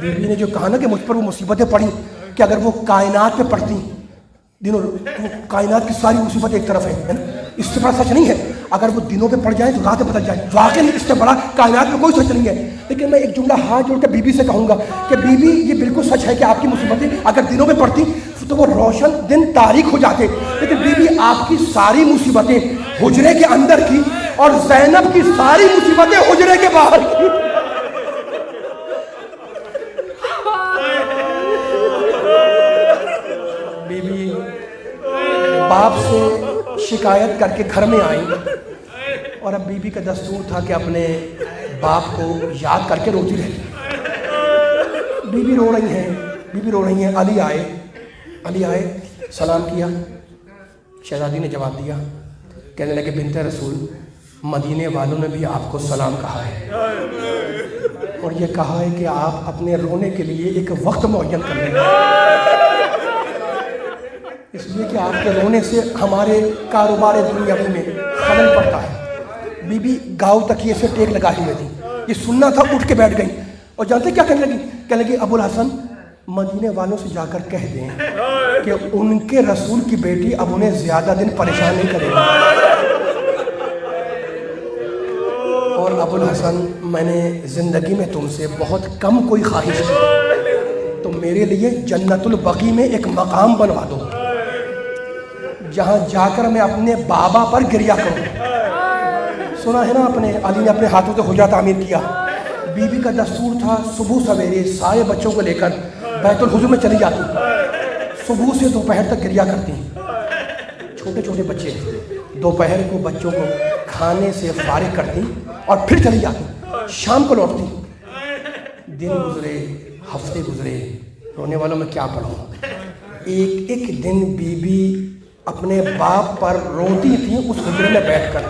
بی بی نے جو کہا نا کہ مجھ پر وہ مصیبتیں پڑیں کہ اگر وہ کائنات پہ پڑتی دنوں, کائنات کی ساری مصیبت ایک طرف ہے نا, اس سے بڑا سچ نہیں ہے. اگر وہ دنوں پہ پڑ جائے تو راتیں بدل جائے, واقعی اس سے بڑا کائنات میں کوئی سچ نہیں ہے. لیکن میں ایک جملہ ہاتھ جوڑ کے بی بی سے کہوں گا کہ بی بی یہ بالکل سچ ہے کہ آپ کی مصیبتیں اگر دنوں پہ پڑتی تو وہ روشن دن تاریک ہو جاتے, لیکن بی بی آپ کی ساری مصیبتیں حجرے کے اندر کی اور زینب کی ساری مصیبتیں حجرے کے باہر کی. بی بی باپ سے شکایت کر کے گھر میں آئی, اور اب بی بی کا دستور تھا کہ اپنے باپ کو یاد کر کے روتی رہتی. بی بی رو رہی ہیں. علی آئے, سلام کیا, شہزادی نے جواب دیا, کہنے لگے بنت رسول, مدینے والوں نے بھی آپ کو سلام کہا ہے, اور یہ کہا ہے کہ آپ اپنے رونے کے لیے ایک وقت معین کر لیں, اس لیے کہ آپ کے رونے سے ہمارے کاروبار دنیاوی میں خلل پڑتا ہے. بی بی گاؤں تکیے سے ٹیک لگائی ہوئے تھی، یہ سننا تھا، اٹھ کے بیٹھ گئی اور جانتے کیا کہنے لگی؟ کہنے لگی ابو الحسن مدینے والوں سے جا کر کہہ دیں کہ ان کے رسول کی بیٹی اب انہیں زیادہ دن پریشان نہیں کرے گی۔ اور ابو الحسن میں نے زندگی میں تم سے بہت کم کوئی خواہش کی، تو میرے لیے جنت البقیع میں ایک مقام بنوا دو جہاں جا کر میں اپنے بابا پر گریہ کروں۔ سنا ہے نا اپنے علی نے اپنے ہاتھوں سے حجرہ تعمیر کیا۔ بی بی کا دستور تھا صبح سویرے سارے بچوں کو لے کر بیت الحضور میں چلی جاتی، صبح سے دوپہر تک گریہ کرتی، چھوٹے چھوٹے بچے، دوپہر کو بچوں کو کھانے سے فارغ کرتی اور پھر چلی جاتی، شام کو لوٹتی۔ دن گزرے، ہفتے گزرے، رونے والوں میں کیا پڑھوں، ایک ایک دن بی بی اپنے باپ پر روتی تھی اس حجرے میں بیٹھ کر،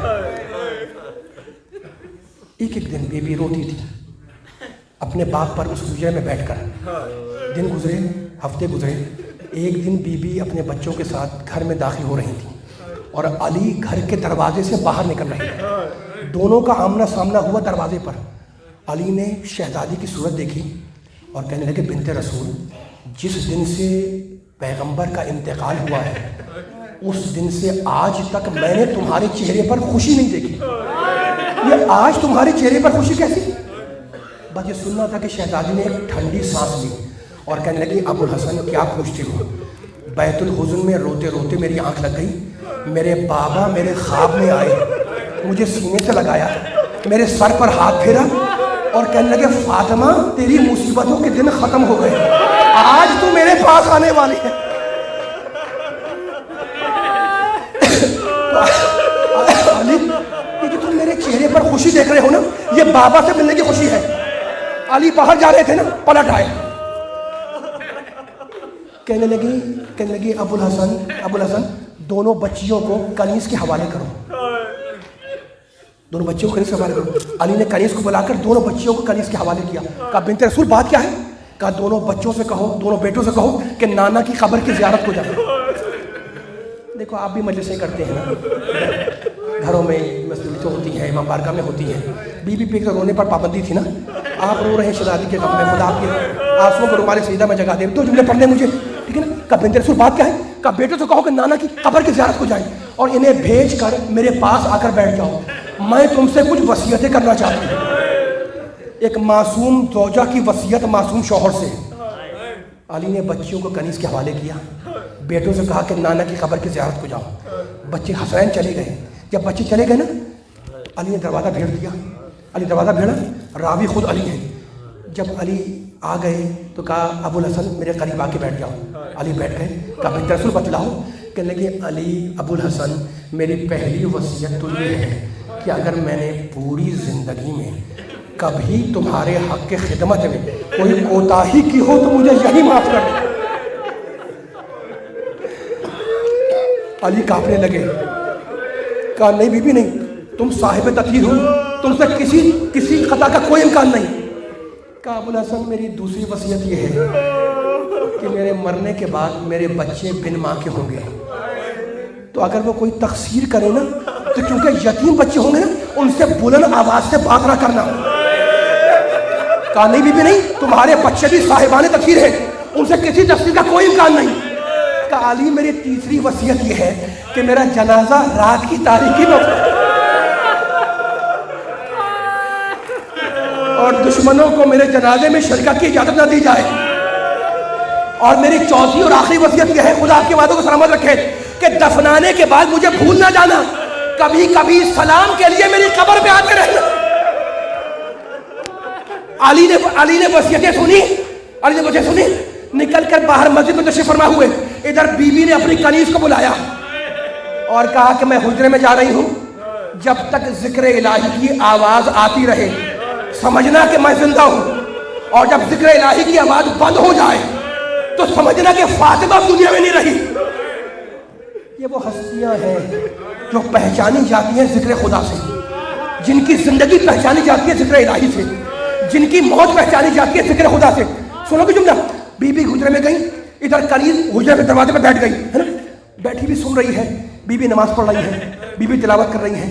ایک ایک دن بی بی روتی تھی اپنے باپ پر اس حجرے میں بیٹھ کر۔ دن گزرے، ہفتے گزرے، ایک دن بی بی اپنے بچوں کے ساتھ گھر میں داخل ہو رہی تھی اور علی گھر کے دروازے سے باہر نکل رہے تھے، دونوں کا آمنا سامنا ہوا دروازے پر۔ علی نے شہزادی کی صورت دیکھی اور کہنے لگے بنت رسول، جس دن سے پیغمبر کا انتقال ہوا ہے اس دن سے آج تک میں نے تمہارے چہرے پر خوشی نہیں دیکھی، یہ آج تمہارے چہرے پر خوشی کیسی؟ بس یہ سننا تھا کہ شہزادی نے ایک ٹھنڈی سانس لی اور کہنے لگی ابو الحسن کیا پوچھتے ہو؟ بیت الحزن میں روتے روتے میری آنکھ لگ گئی، میرے بابا میرے خواب میں آئے، مجھے سینے سے لگایا، میرے سر پر ہاتھ پھیرا اور کہنے لگے فاطمہ تیری مصیبتوں کے دن ختم ہو گئے، آج تو میرے پاس آنے والی ہے۔ علی یہ جو تم میرے چہرے پر خوشی دیکھ رہے ہو نا، یہ بابا سے ملنے کی خوشی ہے۔ علی باہر جا رہے تھے نا، پلٹ آئے، کہنے لگی ابو الحسن دونوں بچیوں کو کنیز کے حوالے کرو، دونوں بچیوں کو کنیز کے حوالے کرو۔ علی نے کنیز کو بلا کر دونوں بچیوں کو کنیز کے حوالے کیا، کہا بنت رسول بات کیا ہے؟ کہا دونوں بچوں سے کہو، دونوں بیٹوں سے کہو کہ نانا کی قبر کی زیارت کو جائیں۔ دیکھو آپ بھی مجلسیں کرتے ہیں نا، گھروں میں مجلسیں ہوتی ہیں، امام بارگاہ میں ہوتی ہیں، بی بی پہ رونے پر پابندی تھی نا، آپ رو رہے ہیں شہزادی کے غم میں، خدا آپ کے آنسوؤں کو رومال سجدہ میں جگہ دے، دو جملے پڑھنے مجھے، ٹھیک ہے نا؟ کہا بنت رسول بات کیا ہے؟ کہا بیٹوں سے کہو کہ نانا کی قبر کی زیارت کو جائیں اور انہیں بھیج کر میرے پاس آ کر بیٹھ جاؤ، میں تم سے کچھ وصیتیں کرنا چاہتی ہوں۔ ایک معصوم زوجہ کی وصیت معصوم شوہر سے۔ علی نے بچیوں کو کنیز کے حوالے کیا، بیٹوں سے کہا کہ نانا کی قبر کی زیارت کو جاؤ۔ بچے حسین چلے گئے، جب بچے چلے گئے نا علی نے دروازہ بھیڑ دیا، علی دروازہ بھیڑا، راوی خود علی ہے۔ جب علی آ گئے تو کہا ابو الحسن میرے قریب آ کے بیٹھ جاؤ، علی بیٹھ گئے، کہا بنت رسول بتلاؤ، کہنے لگے علی ابو الحسن میری پہلی وصیت تو یہ ہے کہ اگر میں نے پوری زندگی میں کبھی تمہارے حق کے خدمت میں کوئی کوتاہی کی ہو تو مجھے یہی معاف کر دو۔ علی کانپنے لگے، کہا نہیں بی بی نہیں، تم صاحب تطہیر ہو، تم سے کسی خطا کا کوئی امکان نہیں۔ کہا ابو الحسن میری دوسری وصیت یہ ہے کہ میرے مرنے کے بعد میرے بچے بن ماں کے ہوں گے، تو اگر وہ کوئی تقصیر کرے نا تو کیونکہ یتیم بچے ہوں گے نا ان سے بلند آواز سے بات نہ کرنا۔ کہا نہیں بی بی نہیں، تمہارے بچے بھی صاحبان تطہیر ہیں، ان سے کسی تقصیر کا کوئی امکان نہیں۔ کہا علی میری تیسری وصیت یہ ہے کہ میرا جنازہ رات کی تاریکی میں اور دشمنوں کو میرے جنازے میں شرکت کی اجازت نہ دی جائے۔ اور میری چوتھی اور آخری وصیت یہ ہے، خدا آپ کے وعدوں کو سلامت رکھے، کہ دفنانے کے بعد مجھے بھول نہ جانا، کبھی کبھی سلام کے لیے میری قبر پہ آتے رہنا۔ علی نے وصیتیں سنی، نکل کر باہر مسجد میں تشریف فرما ہوئے، ادھر بی بی نے اپنی کنیز کو بلایا اور کہا کہ میں حجرے میں جا رہی ہوں، جب تک ذکر الہی کی آواز آتی رہے سمجھنا کہ میں زندہ ہوں، اور جب ذکر الہی کی آواز بند ہو جائے تو سمجھنا کہ فاطمہ دنیا میں نہیں رہی۔ یہ وہ ہستیاں ہیں جو پہچانی جاتی ہیں ذکر خدا سے، جن کی زندگی پہچانی جاتی ہے ذکر الہی سے، جن کی موت پہچانی جاتی ہے ذکر خدا سے۔ سنو کہ جملہ، بی بی حجرے میں گئی، ادھر کنیز حجرے کے دروازے پہ بیٹھ گئی ہے نا، بیٹھی بھی سن رہی ہے، بی بی نماز پڑھ رہی ہے، بی بی تلاوت کر رہی ہیں،